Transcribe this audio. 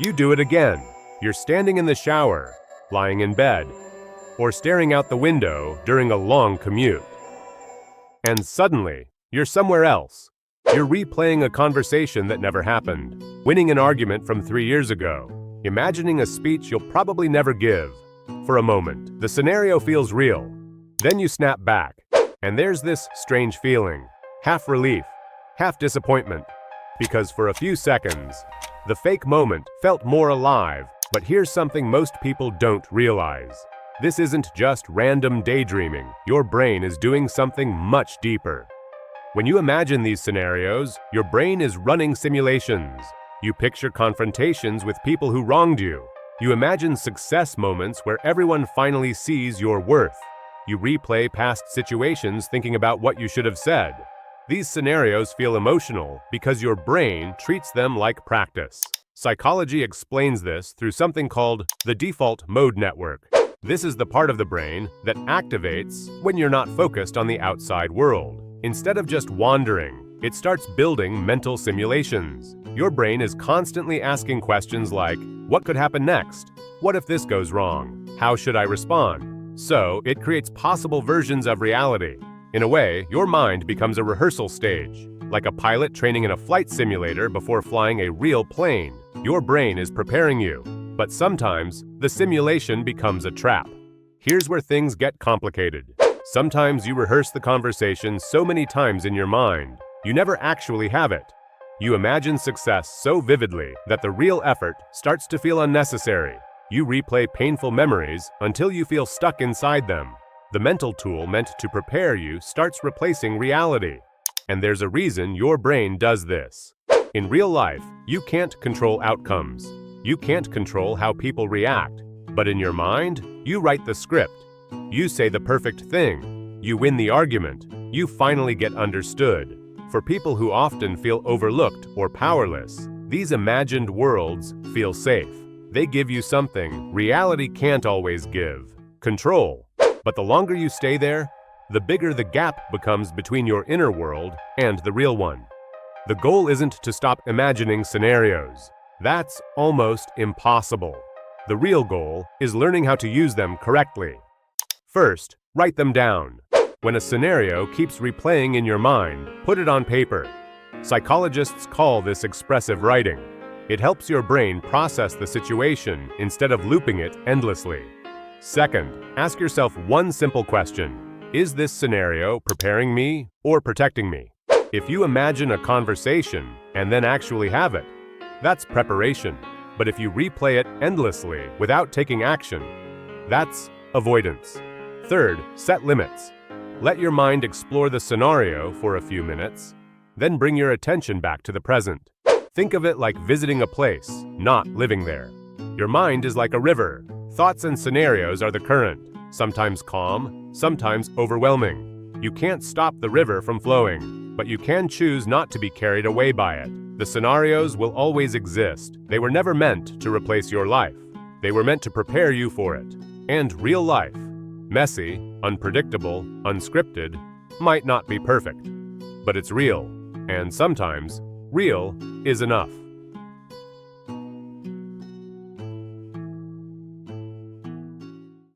You do it again. You're standing in the shower, lying in bed, or staring out the window during a long commute. And suddenly, you're somewhere else. You're replaying a conversation that never happened, winning an argument from 3 years ago, imagining a speech you'll probably never give. For a moment, the scenario feels real. Then you snap back, and there's this strange feeling, half relief, half disappointment. Because for a few seconds, the fake moment felt more alive. But here's something most people don't realize. This isn't just random daydreaming. Your brain is doing something much deeper. When you imagine these scenarios, your brain is running simulations. You picture confrontations with people who wronged you. You imagine success moments where everyone finally sees your worth. You replay past situations thinking about what you should have said. These scenarios feel emotional because your brain treats them like practice. Psychology explains this through something called the default mode network. This is the part of the brain that activates when you're not focused on the outside world. Instead of just wandering, it starts building mental simulations. Your brain is constantly asking questions like, what could happen next? What if this goes wrong? How should I respond? So, it creates possible versions of reality. In a way, your mind becomes a rehearsal stage. Like a pilot training in a flight simulator before flying a real plane, your brain is preparing you. But sometimes, the simulation becomes a trap. Here's where things get complicated. Sometimes you rehearse the conversation so many times in your mind, you never actually have it. You imagine success so vividly that the real effort starts to feel unnecessary. You replay painful memories until you feel stuck inside them. The mental tool meant to prepare you starts replacing reality. And there's a reason your brain does this. In real life, you can't control outcomes. You can't control how people react. But in your mind, you write the script. You say the perfect thing. You win the argument. You finally get understood. For people who often feel overlooked or powerless, these imagined worlds feel safe. They give you something reality can't always give: control. But the longer you stay there, the bigger the gap becomes between your inner world and the real one. The goal isn't to stop imagining scenarios. That's almost impossible. The real goal is learning how to use them correctly. First, write them down. When a scenario keeps replaying in your mind, put it on paper. Psychologists call this expressive writing. It helps your brain process the situation instead of looping it endlessly. Second, ask yourself one simple question. Is this scenario preparing me or protecting me? If you imagine a conversation and then actually have it, that's preparation. But if you replay it endlessly without taking action, that's avoidance. Third, set limits. Let your mind explore the scenario for a few minutes, then bring your attention back to the present. Think of it like visiting a place, not living there. Your mind is like a river. Thoughts and scenarios are the current, sometimes calm, sometimes overwhelming. You can't stop the river from flowing, but you can choose not to be carried away by it. The scenarios will always exist. They were never meant to replace your life. They were meant to prepare you for it. And real life, messy, unpredictable, unscripted, might not be perfect. But it's real, and sometimes, real is enough.